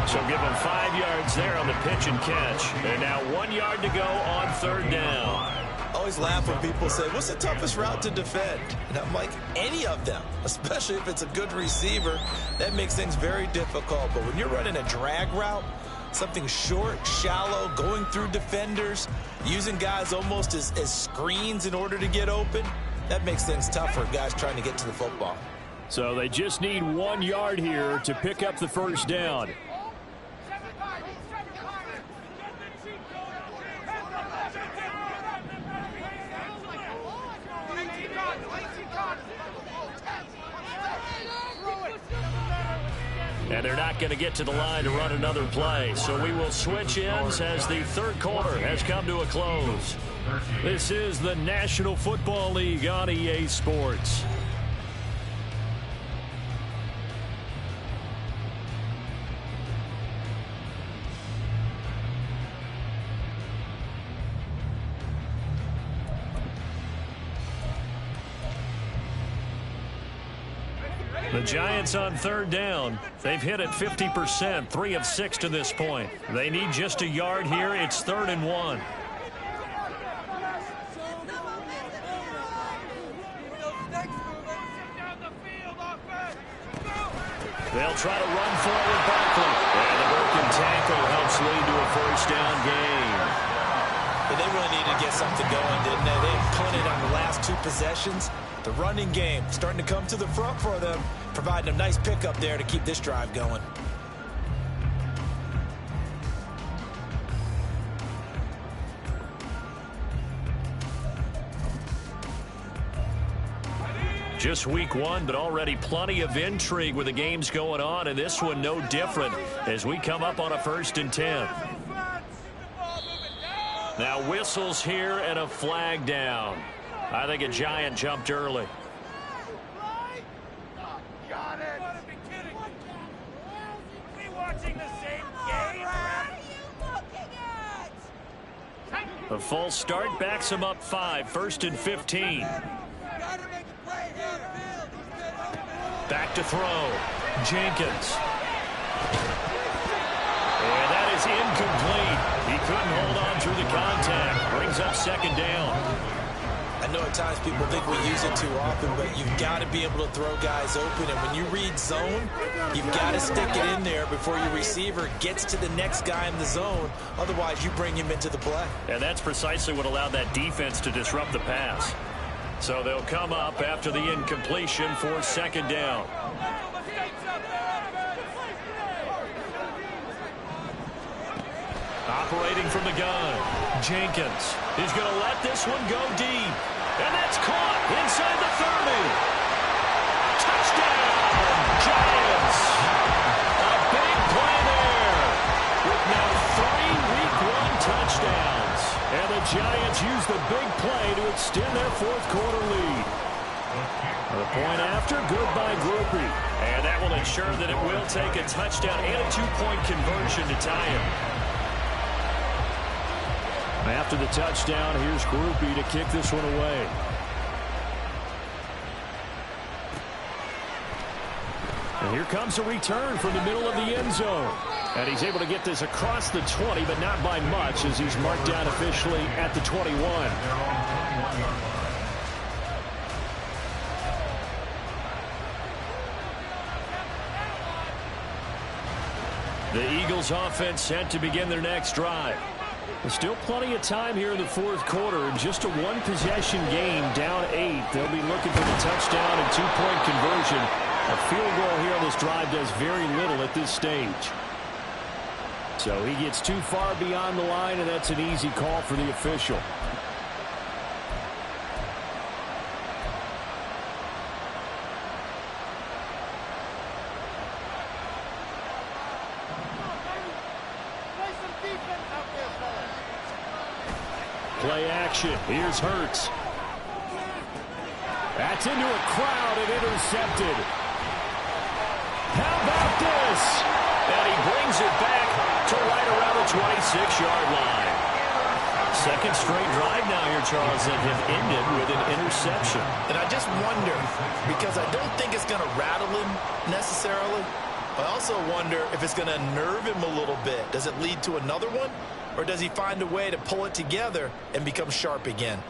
So give them 5 yards there on the pitch and catch. And now 1 yard to go on third down. I always laugh when people say, what's the toughest route to defend? And I'm like, any of them, especially if it's a good receiver. That makes things very difficult. But when you're running a drag route, something short, shallow, going through defenders, using guys almost as screens in order to get open, that makes things tough for guys trying to get to the football. So they just need 1 yard here to pick up the first down. And they're not going to get to the line to run another play. So we will switch ends as the third quarter has come to a close. This is the National Football League on EA Sports. The Giants on third down. They've hit it 50%, 3 of 6 to this point. They need just a yard here. It's 3rd and 1. They'll try to run forward Barkley. And the broken tackle helps lead to a first down gain. But they really needed to get something going, didn't they? They punted on the last 2 possessions. The running game starting to come to the front for them, providing a nice pickup there to keep this drive going. Just week 1, but already plenty of intrigue with the games going on, and this one no different as we come up on a 1st and 10. Now whistles here and a flag down. I think a Giant jumped early. Got it. You gotta be kidding me. Are we watching the same game? What are you looking at? A false start backs him up 5, 1st and 15. Gotta make a play here. Back to throw. Jenkins. And that is incomplete. He couldn't hold on through the contact. Brings up second down. I know at times people think we use it too often, but you've got to be able to throw guys open. And when you read zone, you've got to stick it in there before your receiver gets to the next guy in the zone. Otherwise, you bring him into the play. And that's precisely what allowed that defense to disrupt the pass. So they'll come up after the incompletion for second down. Operating from the gun, Jenkins is going to let this one go deep. And that's caught inside the 30. Touchdown, Giants. A big play there with now 3 Week 1 touchdowns. And the Giants use the big play to extend their fourth quarter lead. The point after, good by Groupie. And that will ensure that it will take a touchdown and a 2-point conversion to tie it. After the touchdown, here's Groupie to kick this one away. And here comes a return from the middle of the end zone. And he's able to get this across the 20, but not by much, as he's marked down officially at the 21. The Eagles offense set to begin their next drive. There's still plenty of time here in the fourth quarter. Just a one-possession game, down 8. They'll be looking for the touchdown and 2-point conversion. A field goal here on this drive does very little at this stage. So he gets too far beyond the line, and that's an easy call for the official. Play action. Here's Hurts. That's into a crowd and intercepted. How about this? And he brings it back to right around the 26-yard line. Second straight drive now here, Charles, that have ended with an interception. And I just wonder, because I don't think it's going to rattle him necessarily. I also wonder if it's going to nerve him a little bit. Does it lead to another one? Or does he find a way to pull it together and become sharp again?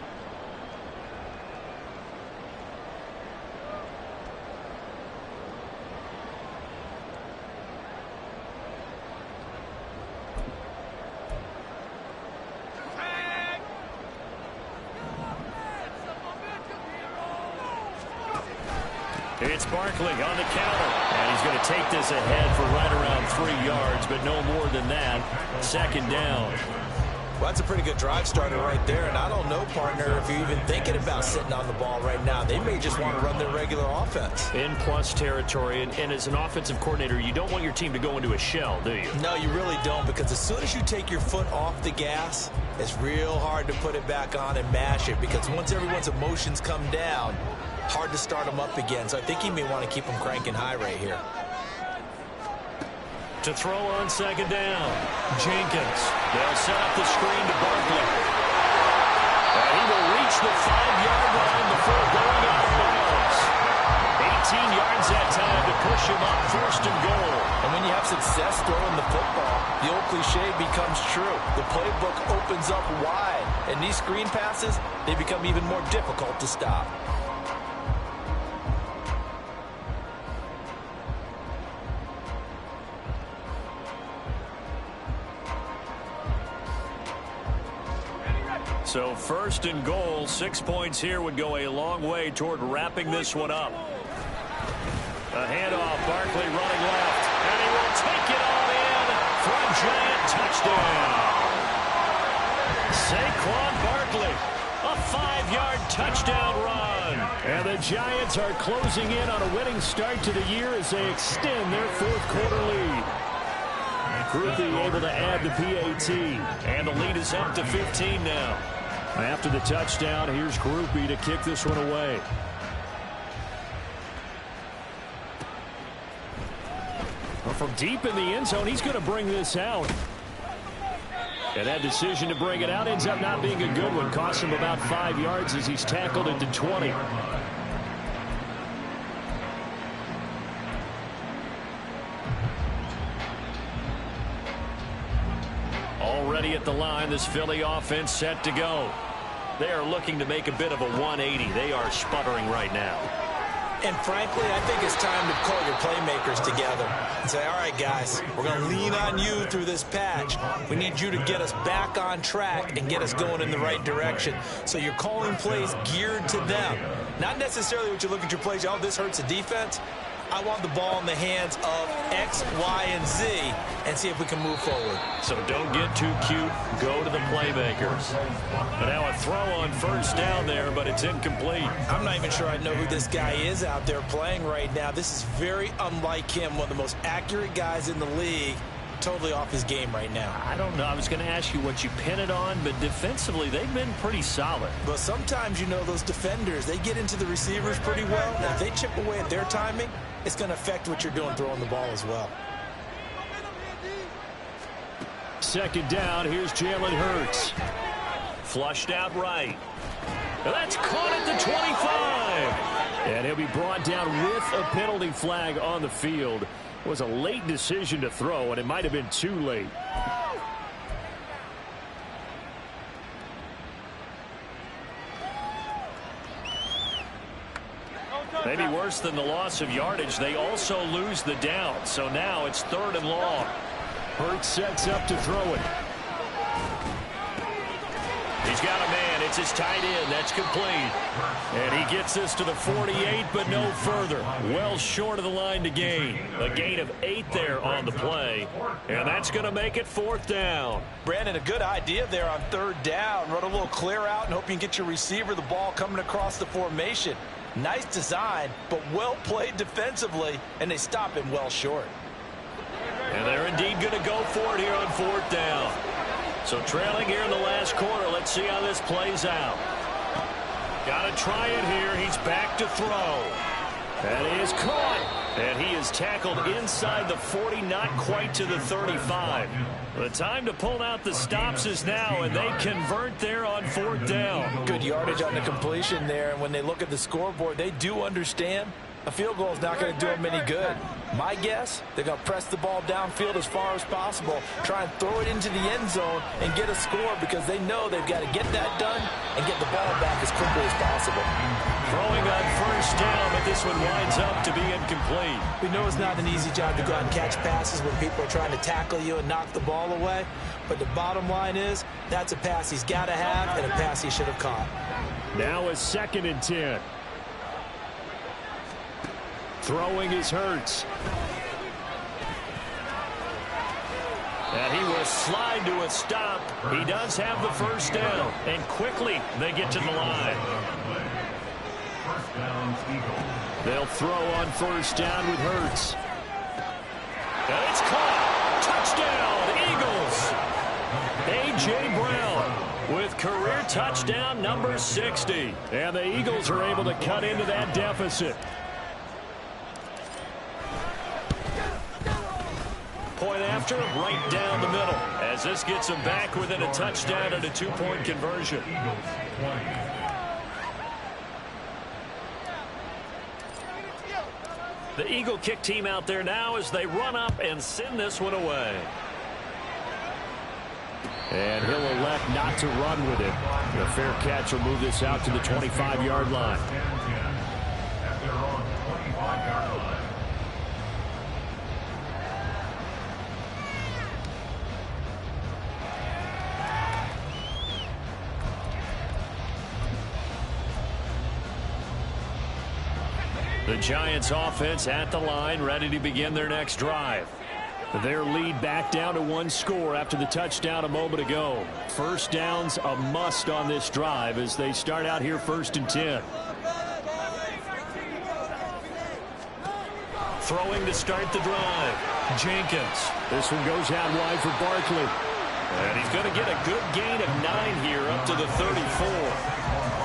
It's Barkley on the counter. And he's going to take this ahead for right around 3 yards, but no more than that. Second down. Well, that's a pretty good drive starter right there. And I don't know, partner, if you're even thinking about sitting on the ball right now. They may just want to run their regular offense. In plus territory. And as an offensive coordinator, you don't want your team to go into a shell, do you? No, you really don't, because as soon as you take your foot off the gas, it's real hard to put it back on and mash it, because once everyone's emotions come down, hard to start them up again. So I think he may want to keep them cranking high right here. To throw on second down, Jenkins. They'll set up the screen to Barkley. And he will reach the 5-yard line before going out of bounds. 18 yards that time to push him up first and goal. And when you have success throwing the football, the old cliche becomes true. The playbook opens up wide. And these screen passes, they become even more difficult to stop. So first and goal, 6 points here would go a long way toward wrapping this one up. A handoff, Barkley running left, and he will take it all in for a giant touchdown. Saquon Barkley, a 5-yard touchdown run. And the Giants are closing in on a winning start to the year as they extend their fourth quarter lead. Groupie able to add the PAT, and the lead is up to 15 now. After the touchdown, here's Groupie to kick this one away. Well, from deep in the end zone, he's going to bring this out. And that decision to bring it out ends up not being a good one. Costs him about 5 yards as he's tackled into 20. Already at the line, this Philly offense set to go. They are looking to make a bit of a 180. They are sputtering right now. And frankly, I think it's time to call your playmakers together and say, all right, guys, we're going to lean on you through this patch. We need you to get us back on track and get us going in the right direction. So you're calling plays geared to them. Not necessarily what you look at your plays, oh, this hurts the defense. I want the ball in the hands of X, Y, and Z and see if we can move forward. So don't get too cute. Go to the playmakers. And now a throw on first down there, but it's incomplete. I'm not even sure I know who this guy is out there playing right now. This is very unlike him, one of the most accurate guys in the league. Totally off his game right now. I don't know. I was going to ask you what you pin it on, but defensively, they've been pretty solid. But sometimes, you know, those defenders, they get into the receivers pretty well. Now, if they chip away at their timing, it's going to affect what you're doing throwing the ball as well. Second down, here's Jalen Hurts. Flushed out right. And that's caught at the 25. And he'll be brought down with a penalty flag on the field. It was a late decision to throw, and it might have been too late. Maybe worse than the loss of yardage, they also lose the down. So now it's 3rd and long. Hurts sets up to throw it. He's got a man. It's his tight end. That's complete. And he gets this to the 48, but no further. Well short of the line to gain. A gain of 8 there on the play. And that's going to make it 4th down. Brandon, a good idea there on 3rd down. Run a little clear out and hope you can get your receiver the ball coming across the formation. Nice design, but well played defensively, and they stop him well short. And they're indeed going to go for it here on 4th down. So trailing here in the last quarter. Let's see how this plays out. Got to try it here. He's back to throw. And he is caught. And he is tackled inside the 40, not quite to the 35. The time to pull out the stops is now, and they convert there on 4th down. Good yardage on the completion there, and when they look at the scoreboard, they do understand a field goal is not going to do them any good. My guess, they're going to press the ball downfield as far as possible, try and throw it into the end zone and get a score because they know they've got to get that done and get the ball back as quickly as possible. Throwing on 1st down, but this one winds up to be incomplete. We know it's not an easy job to go out and catch passes when people are trying to tackle you and knock the ball away, but the bottom line is that's a pass he's got to have and a pass he should have caught. Now a 2nd and 10. Throwing is Hurts. And he will slide to a stop. He does have the 1st down. And quickly they get to the line. They'll throw on 1st down with Hurts. And it's caught. Touchdown, Eagles. A.J. Brown with career touchdown number 60. And the Eagles are able to cut into that deficit. Point after, right down the middle, as this gets them back within a touchdown and a 2-point conversion. The Eagle kick team out there now as they run up and send this one away. And he'll elect not to run with it. The fair catch will move this out to the 25-yard line. The Giants offense at the line, ready to begin their next drive. Their lead back down to 1 score after the touchdown a moment ago. 1st down's a must on this drive as they start out here 1st and 10. Throwing to start the drive. Jenkins. This one goes out wide for Barkley. And he's going to get a good gain of 9 here up to the 34.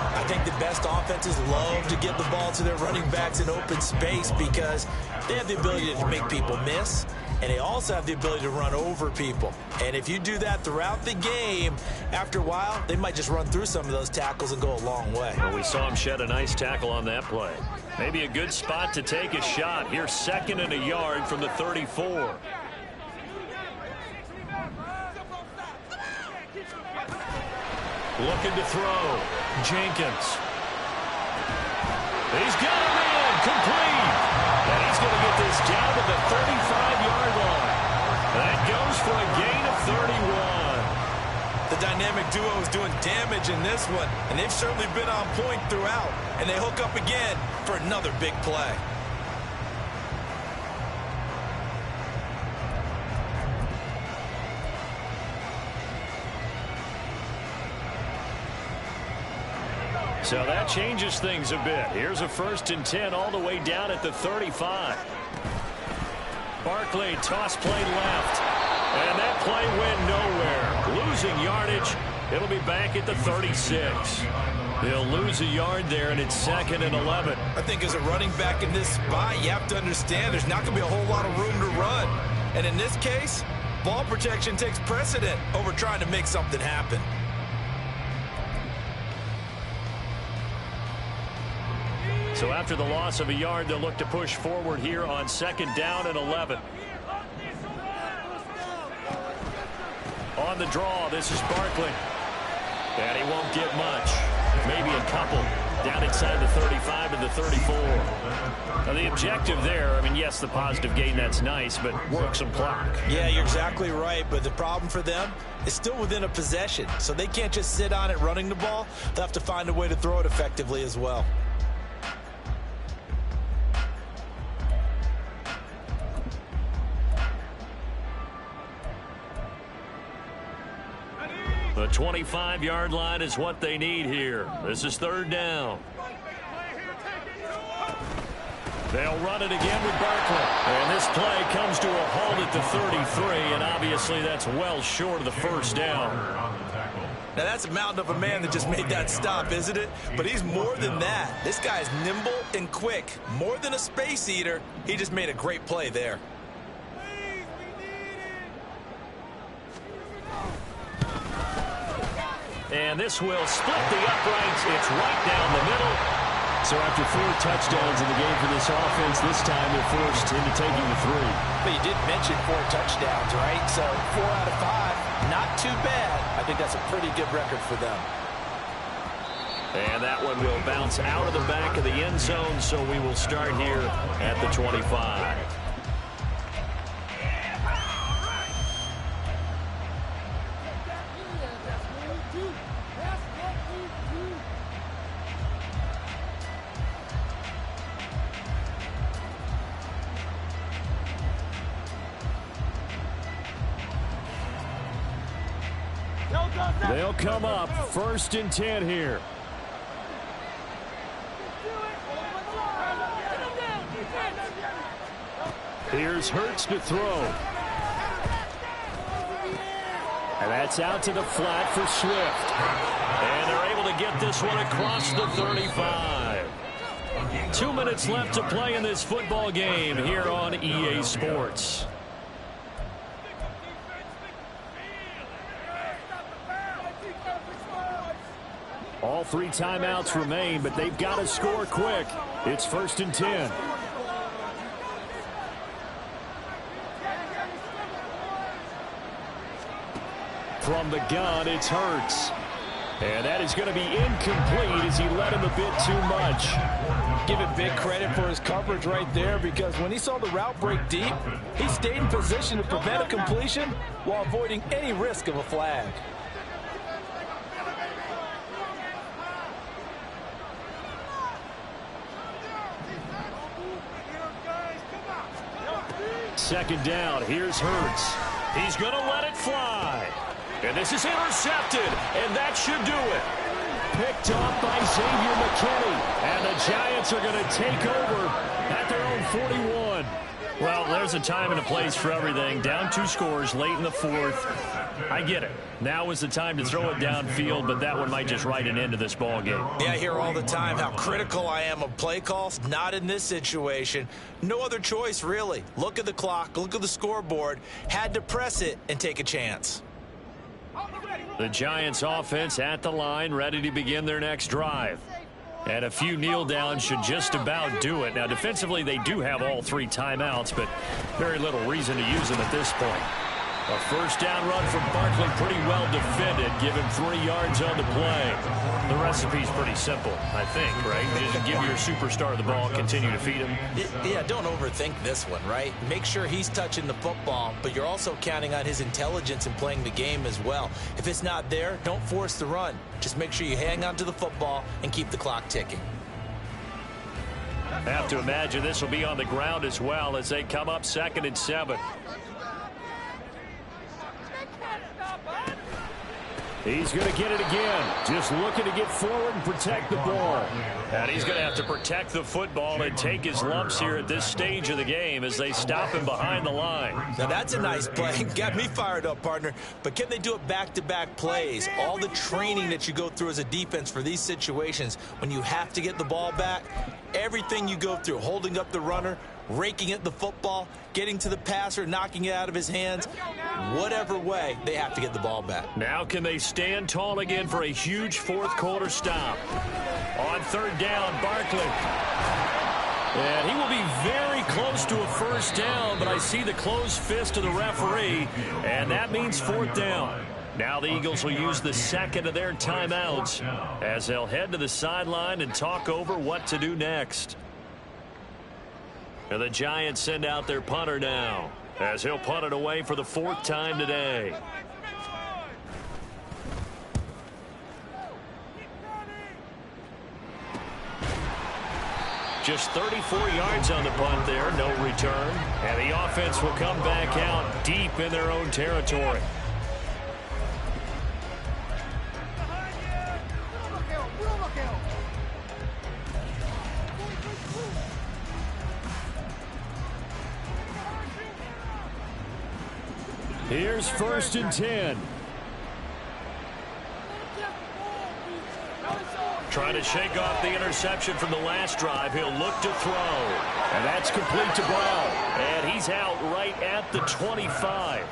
I think the best offenses love to get the ball to their running backs in open space because they have the ability to make people miss, and they also have the ability to run over people. And if you do that throughout the game, after a while, they might just run through some of those tackles and go a long way. Well, we saw him shed a nice tackle on that play. Maybe a good spot to take a shot. Here's 2nd and a yard from the 34. Looking to throw. Jenkins. He's got a man complete. And he's going to get this down to the 35-yard line. That goes for a gain of 31. The dynamic duo is doing damage in this one, and they've certainly been on point throughout. And they hook up again for another big play. So that changes things a bit. Here's a 1st and 10 all the way down at the 35. Barkley, toss play left. And that play went nowhere. Losing yardage. It'll be back at the 36. They'll lose a yard there, and it's 2nd and 11. I think as a running back in this spot, you have to understand there's not going to be a whole lot of room to run. And in this case, ball protection takes precedent over trying to make something happen. So after the loss of a yard, they'll look to push forward here on 2nd down and 11. On the draw, this is Barkley. And he won't get much. Maybe a couple. Down inside the 35 and the 34. Now the objective there, I mean, yes, the positive gain, that's nice, but work some clock. Yeah, you're exactly right, but the problem for them is still within a possession. So they can't just sit on it running the ball. They'll have to find a way to throw it effectively as well. The 25-yard line is what they need here. This is 3rd down. They'll run it again with Barkley. And this play comes to a halt at the 33, and obviously that's well short of the 1st down. Now that's a mountain of a man that just made that stop, isn't it? But he's more than that. This guy's nimble and quick. More than a space eater. He just made a great play there. And this will split the uprights. It's right down the middle. So after 4 touchdowns in the game for this offense, this time they're forced into taking the 3. But you did mention 4 touchdowns, right? So 4 out of 5, not too bad. I think that's a pretty good record for them. And that one will bounce out of the back of the end zone, so we will start here at the 25. They'll come up 1st and 10 here. Here's Hurts to throw. And that's out to the flat for Swift. And they're able to get this one across the 35. 2 minutes left to play in this football game here on EA Sports. All 3 timeouts remain, but they've got to score quick. It's 1st and 10. From the gun, it's Hurts. And that is going to be incomplete as he led him a bit too much. Give it big credit for his coverage right there, because when he saw the route break deep, he stayed in position to prevent a completion while avoiding any risk of a flag. Second down, here's Hurts. He's going to let it fly. And this is intercepted, and that should do it. Picked off by Xavier McKinney, and the Giants are going to take over at their own 41. Well, there's a time and a place for everything. Down 2 scores late in the 4th. I get it. Now is the time to throw it downfield, but that one might just write an end to this ball game. Yeah, I hear all the time how critical I am of play calls. Not in this situation. No other choice, really. Look at the clock, look at the scoreboard. Had to press it and take a chance. The Giants offense at the line, ready to begin their next drive. And a few kneel downs should just about do it. Now, defensively, they do have all 3 timeouts, but very little reason to use them at this point. A 1st down run from Barkley, pretty well defended, given 3 yards on the play. The recipe's pretty simple, I think, right? You just give your superstar the ball, continue to feed him. Yeah, don't overthink this one, right? Make sure he's touching the football, but you're also counting on his intelligence in playing the game as well. If it's not there, don't force the run. Just make sure you hang on to the football and keep the clock ticking. I have to imagine this will be on the ground as well as they come up 2nd and 7. He's going to get it again. Just looking to get forward and protect the ball. And he's going to have to protect the football and take his lumps here at this stage of the game as they stop him behind the line. Now that's a nice play. Got me fired up, partner. But can they do it back-to-back plays? All the training that you go through as a defense for these situations, when you have to get the ball back, everything you go through, holding up the runner, raking at the football, getting to the passer, knocking it out of his hands, whatever way, they have to get the ball back. Now can they stand tall again for a huge fourth-quarter stop? On third down, Barkley. And he will be very close to a first down, but I see the closed fist of the referee, and that means fourth down. Now the Eagles will use the second of their timeouts as they'll head to the sideline and talk over what to do next. And the Giants send out their punter now as he'll punt it away for the fourth time today. Just 34 yards on the punt there, no return. And the offense will come back out deep in their own territory. Here's 1st and 10. Trying to shake off the interception from the last drive. He'll look to throw. And that's complete to Brown. And he's out right at the 25.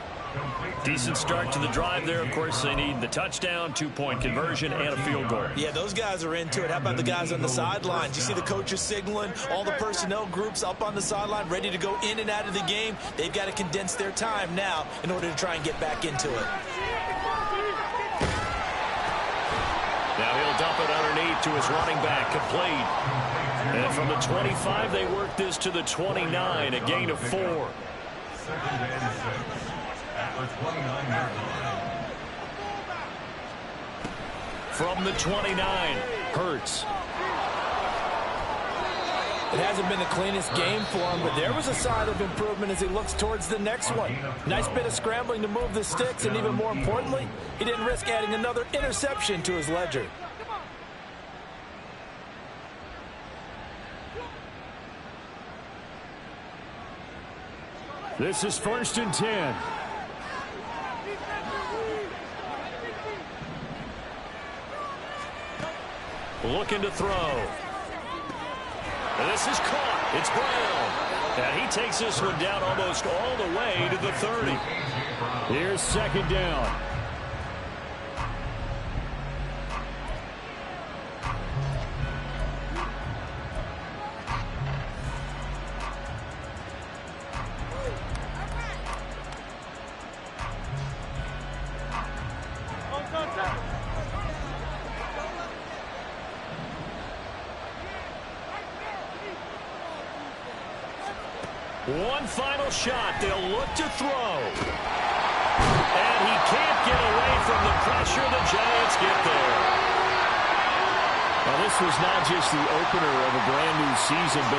Decent start to the drive there. Of course, they need the touchdown, 2-point conversion, and a field goal. Yeah, those guys are into it. How about the guys on the sidelines? You see the coaches signaling, all the personnel groups up on the sideline, ready to go in and out of the game. They've got to condense their time now in order to try and get back into it. Now he'll dump it underneath to his running back, complete. And from the 25, they work this to the 29, a gain of 4. 2nd and 6 at the 29-yard line. From the 29, Hurts. It hasn't been the cleanest game for him, but there was a sign of improvement as he looks towards the next one. Nice bit of scrambling to move the sticks, and even more importantly, he didn't risk adding another interception to his ledger. This is 1st and 10. Looking to throw. And this is caught. It's Brown. And he takes this one down almost all the way to the 30. Here's 2nd down. One final shot. They'll look to throw. And he can't get away from the pressure. The Giants get there. Now, this was not just the opener of a brand new season, but